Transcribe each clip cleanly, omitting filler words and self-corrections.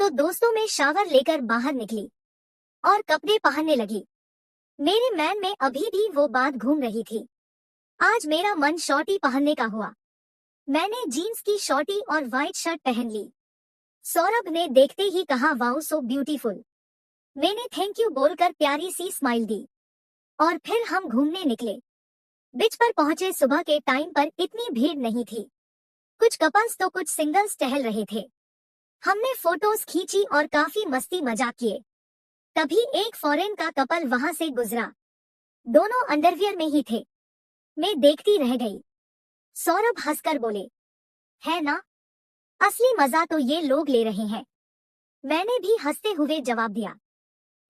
तो दोस्तों में शावर लेकर बाहर निकली और कपड़े पहनने लगी। मेरे मैन में अभी भी वो बात घूम रही थी। आज मेरा मन शॉर्टी पहनने का हुआ। मैंने जीन्स की शॉर्टी और व्हाइट शर्ट पहन ली। सौरभ ने देखते ही कहा, वाओ सो ब्यूटीफुल। मैंने थैंक यू बोलकर प्यारी सी स्माइल दी और फिर हम घूमने निकले। बीच पर पहुंचे। सुबह के टाइम पर इतनी भीड़ नहीं थी। कुछ कपल्स तो कुछ सिंगल्स टहल रहे थे। हमने फोटोज खींची और काफी मस्ती मजाक किए। तभी एक फॉरेन का कपल वहां से गुजरा। दोनों अंडरवियर में ही थे। मैं देखती रह गई। सौरभ हंसकर बोले, है ना, असली मजा तो ये लोग ले रहे हैं। मैंने भी हंसते हुए जवाब दिया,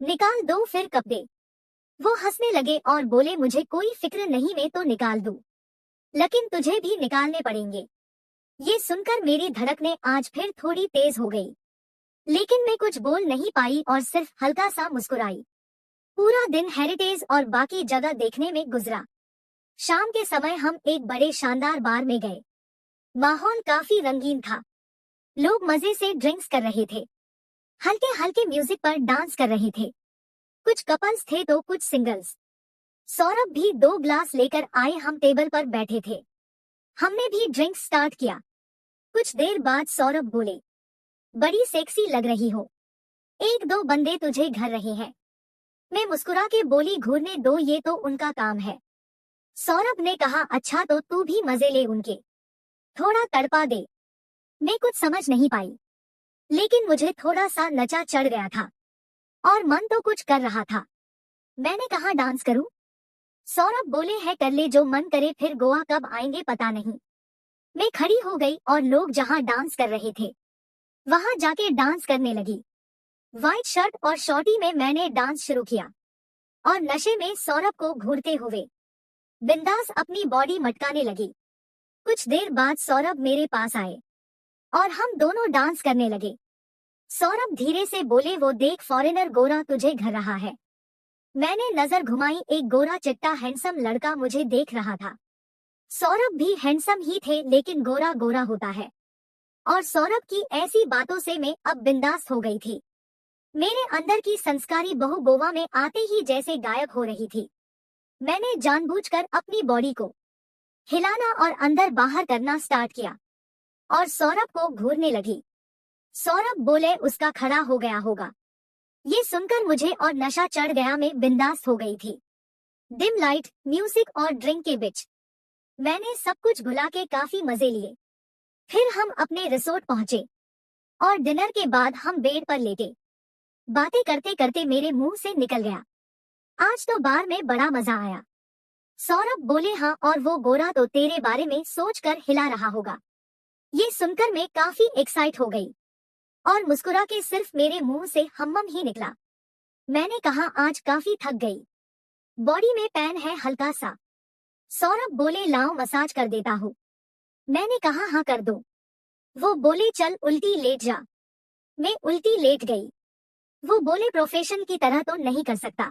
निकाल दो फिर कपड़े। वो हंसने लगे और बोले, मुझे कोई फिक्र नहीं, मैं तो निकाल दूं, लेकिन तुझे भी निकालने पड़ेंगे। ये सुनकर मेरी धड़कनें आज फिर थोड़ी तेज हो गई, लेकिन मैं कुछ बोल नहीं पाई और सिर्फ हल्का सा मुस्कुराई। पूरा दिन हेरिटेज और बाकी जगह देखने में गुजरा। शाम के समय हम एक बड़े शानदार बार में गए। माहौल काफी रंगीन था। लोग मजे से ड्रिंक्स कर रहे थे, हल्के हल्के म्यूजिक पर डांस कर रहे थे। कुछ कपल्स थे तो कुछ सिंगल्स। सौरभ भी 2 ग्लास लेकर आए। हम टेबल पर बैठे थे। हमने भी ड्रिंक्स स्टार्ट किया। कुछ देर बाद सौरभ बोले, बड़ी सेक्सी लग रही हो, 1-2 बंदे तुझे घर रहे हैं। मैं मुस्कुरा के बोली, घूरने दो, ये तो उनका काम है। सौरभ ने कहा, अच्छा तो तू भी मजे ले उनके, थोड़ा तड़पा दे। मैं कुछ समझ नहीं पाई, लेकिन मुझे थोड़ा सा नशा चढ़ गया था और मन तो कुछ कर रहा था। मैंने कहा, डांस करूं? सौरभ बोले, है कर ले जो मन करे, फिर गोवा कब आएंगे पता नहीं। मैं खड़ी हो गई और लोग जहां डांस कर रहे थे वहां जाके डांस करने लगी। व्हाइट शर्ट और शॉर्टी में मैंने डांस शुरू किया और नशे में सौरभ को घूरते हुए बिंदास अपनी बॉडी मटकाने लगी। कुछ देर बाद सौरभ मेरे पास आए और हम दोनों डांस करने लगे। सौरभ धीरे से बोले, वो देख फॉरेनर गोरा तुझे घर रहा है। मैंने नजर घुमाई। एक गोरा चिट्टा हैंडसम लड़का मुझे देख रहा था। सौरभ भी हैंडसम ही थे, लेकिन गोरा गोरा होता है। और सौरभ की ऐसी बातों से मैं अब बिंदास हो गई थी। मेरे अंदर की संस्कारी बहू गोवा में आते ही जैसे गायब हो रही थी। मैंने जानबूझकर अपनी बॉडी को हिलाना और अंदर बाहर करना स्टार्ट किया और सौरभ को घूरने लगी। सौरभ बोले, उसका खड़ा हो गया होगा। ये सुनकर मुझे और नशा चढ़ गया। मैं बिंदास हो गई थी। डिम लाइट, म्यूजिक और ड्रिंक के बीच मैंने सब कुछ भुला के काफी मजे लिए। फिर हम अपने रिसोर्ट पहुंचे और डिनर के बाद हम बेड पर लेटे। बातें करते करते मेरे मुंह से निकल गया, आज तो बार में बड़ा मजा आया। सौरभ बोले, हाँ, और वो गोरा तो तेरे बारे में सोचकर हिला रहा होगा। ये सुनकर मैं काफी एक्साइट हो गई और मुस्कुरा के सिर्फ मेरे मुंह से हम्म ही निकला। मैंने कहा, आज काफी थक गई, बॉडी में पेन है हल्का सा। सौरभ बोले, लाओ मसाज कर देता हूँ। मैंने कहा, हाँ कर दो। वो बोले, चल उल्टी लेट जा। मैं उल्टी लेट गई। वो बोले, प्रोफेशन की तरह तो नहीं कर सकता,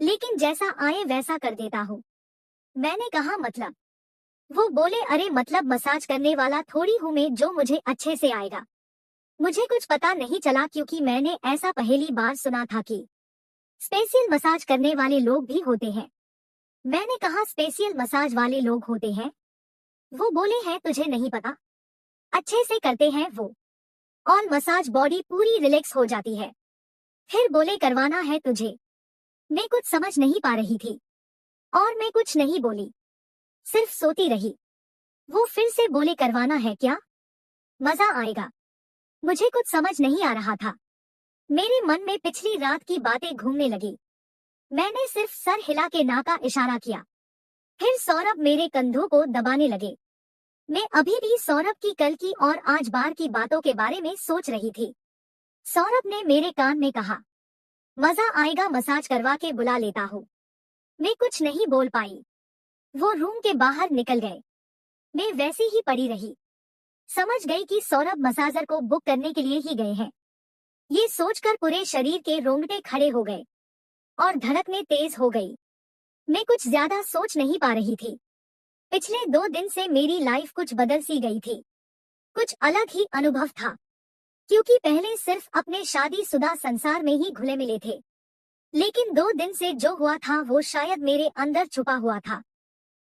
लेकिन जैसा आए वैसा कर देता हूँ। मैंने कहा, मतलब? वो बोले, अरे मतलब मसाज करने वाला थोड़ी हूँ मैं जो मुझे अच्छे से आएगा। मुझे कुछ पता नहीं चला क्योंकि मैंने ऐसा पहली बार सुना था कि स्पेशल मसाज करने वाले लोग भी होते हैं। मैंने कहा, स्पेशल मसाज वाले लोग होते हैं? वो बोले, हैं, तुझे नहीं पता, अच्छे से करते हैं वो, और मसाज बॉडी पूरी रिलैक्स हो जाती है। फिर बोले, करवाना है तुझे? मैं कुछ समझ नहीं पा रही थी और मैं कुछ नहीं बोली, सिर्फ सोती रही। वो फिर से बोले, करवाना है क्या? मजा आएगा। मुझे कुछ समझ नहीं आ रहा था। मेरे मन में पिछली रात की बातें घूमने लगी। मैंने सिर्फ सर हिला के ना का इशारा किया। फिर सौरभ मेरे कंधों को दबाने लगे। मैं अभी भी सौरभ की कल की और आज बार की बातों के बारे में सोच रही थी। सौरभ ने मेरे कान में कहा, मजा आएगा, मसाज करवा के बुला लेता हूँ। मैं कुछ नहीं बोल पाई। वो रूम के बाहर निकल गए। मैं वैसे ही पड़ी रही। समझ गई कि सौरभ मसाजर को बुक करने के लिए ही गए हैं। ये सोचकर पूरे शरीर के रोंगटे खड़े हो गए और धड़कनें तेज हो गई। मैं कुछ ज्यादा सोच नहीं पा रही थी। पिछले 2 दिन से मेरी लाइफ कुछ बदल सी गई थी। कुछ अलग ही अनुभव था। क्योंकि पहले सिर्फ अपने शादीशुदा संसार में ही घुले मिले थे। लेकिन 2 दिन से जो हुआ था वो शायद मेरे अंदर छुपा हुआ था,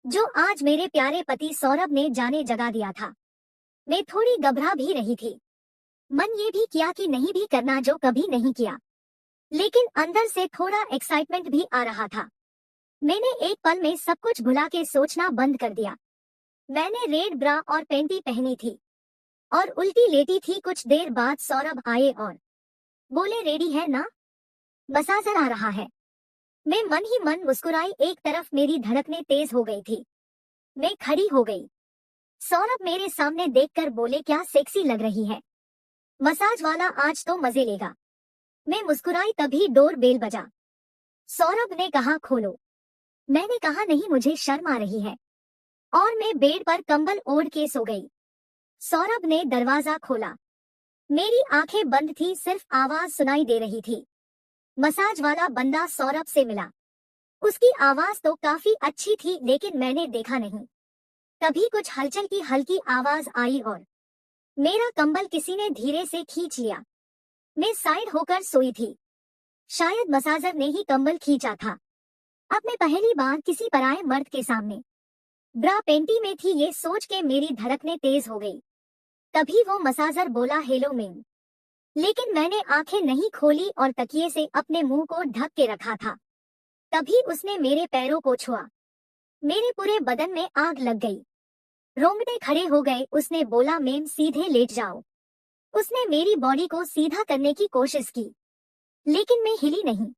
जो आज मेरे प्यारे पति सौरभ ने जाने जगा दिया था। मैं थोड़ी घबरा भी रही थी, मन ये भी किया कि नहीं भी करना जो कभी नहीं किया, लेकिन अंदर से थोड़ा एक्साइटमेंट भी आ रहा था। मैंने एक पल में सब कुछ भुला के सोचना बंद कर दिया। मैंने रेड ब्रा और पैंटी पहनी थी और उल्टी लेटी थी। कुछ देर बाद सौरभ आए और बोले, रेडी है ना, मसाजर आ रहा है। मैं मन ही मन मुस्कुराई। एक तरफ मेरी धड़कनें तेज हो गई थी। मैं खड़ी हो गई। सौरभ मेरे सामने देखकर बोले, क्या सेक्सी लग रही है, मसाज वाला आज तो मजे लेगा। मैं मुस्कुराई, तभी डोर बेल बजा। सौरभ ने कहा, खोलो। मैंने कहा, नहीं, मुझे शर्म आ रही है, और मैं बेड पर कंबल ओढ़ के सो गई। सौरभ ने दरवाजा खोला। मेरी आंखें बंद थी, सिर्फ आवाज सुनाई दे रही थी। मसाज वाला बंदा सौरभ से मिला। उसकी आवाज तो काफी अच्छी थी, लेकिन मैंने देखा नहीं। तभी कुछ हलचल की हल्की आवाज आई और मेरा कंबल किसी ने धीरे से खींच लिया। मैं साइड होकर सोई थी। शायद मसाजर ने ही कंबल खींचा था। अब मैं पहली बार किसी पराये मर्द के सामने ब्रा पेंटी में थी, ये सोच के मेरी धड़कनें तेज हो गई। तभी वो मसाजर बोला, हेलो मैम। लेकिन मैंने आंखें नहीं खोली और तकिए से अपने मुंह को ढक के रखा था। तभी उसने मेरे पैरों को छुआ। मेरे पूरे बदन में आग लग गई, रोंगटे खड़े हो गए। उसने बोला, मैम सीधे लेट जाओ। उसने मेरी बॉडी को सीधा करने की कोशिश की, लेकिन मैं हिली नहीं।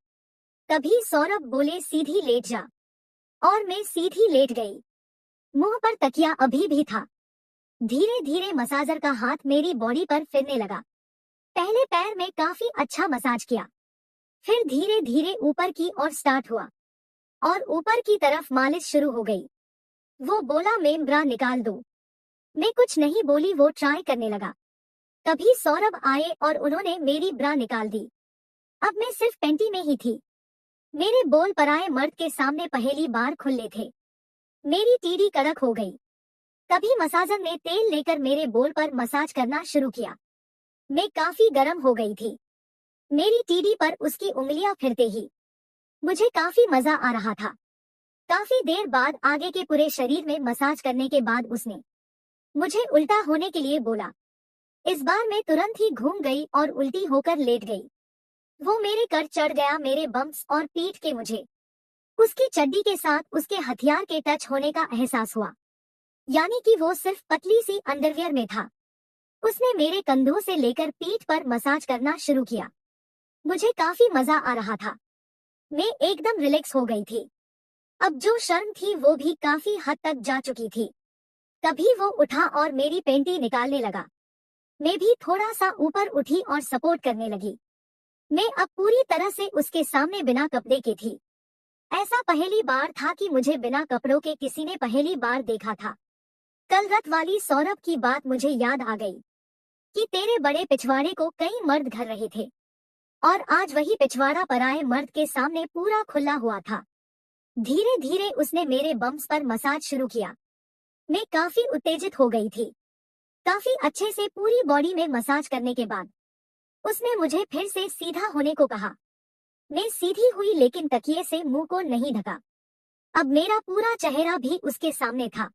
तभी सौरभ बोले, सीधी लेट जा, और मैं सीधी लेट गई। मुंह पर तकिया अभी भी था। धीरे धीरे मसाजर का हाथ मेरी बॉडी पर फिरने लगा। पहले पैर में काफी अच्छा मसाज किया, फिर धीरे धीरे ऊपर की ओर स्टार्ट हुआ और ऊपर की तरफ मालिश शुरू हो गई। वो बोला, मैम ब्रा निकाल दो। मैं कुछ नहीं बोली, वो ट्राई करने लगा। तभी सौरभ आए और उन्होंने मेरी ब्रा निकाल दी। अब मैं सिर्फ पैंटी में ही थी। मेरे बोल पराये मर्द के सामने पहली बार खुले थे। मेरी टीडी कड़क हो गई। तभी मसाजर ने तेल लेकर मेरे बोल पर मसाज करना शुरू किया। मैं काफी गर्म हो गई थी। मेरी टीडी पर उसकी उंगलियां फिरते ही मुझे काफी मजा आ रहा था। काफी देर बाद आगे के पूरे शरीर में मसाज करने के बाद उसने मुझे उल्टा होने के लिए बोला। इस बार मैं तुरंत ही घूम गई और उल्टी होकर लेट गई। वो मेरे कर चढ़ गया, मेरे बम्प्स और पीठ के मुझे उसकी चड्डी के साथ उसके हथियार के टच होने का एहसास हुआ, यानी कि वो सिर्फ पतली सी अंडरवियर में था। उसने मेरे कंधों से लेकर पीठ पर मसाज करना शुरू किया। मुझे काफी मजा आ रहा था। मैं एकदम रिलैक्स हो गई थी। अब जो शर्म थी वो भी काफी हद तक जा चुकी थी। तभी वो उठा और मेरी पैंटी निकालने लगा। मैं भी थोड़ा सा ऊपर उठी और सपोर्ट करने लगी। मैं अब पूरी तरह से उसके सामने बिना कपड़े के थी। ऐसा पहली बार था कि मुझे बिना कपड़ों के किसी ने पहली बार देखा था। कल रात वाली सौरभ की बात मुझे याद आ गई कि तेरे बड़े पिछवाड़े को कई मर्द घर रहे थे, और आज वही पिछवाड़ा पराये मर्द के सामने पूरा खुला हुआ था। धीरे धीरे उसने मेरे बम्प्स पर मसाज शुरू किया। मैं काफी उत्तेजित हो गई थी। काफी अच्छे से पूरी बॉडी में मसाज करने के बाद उसने मुझे फिर से सीधा होने को कहा। मैं सीधी हुई, लेकिन तकिए से मुंह को नहीं ढका। अब मेरा पूरा चेहरा भी उसके सामने था।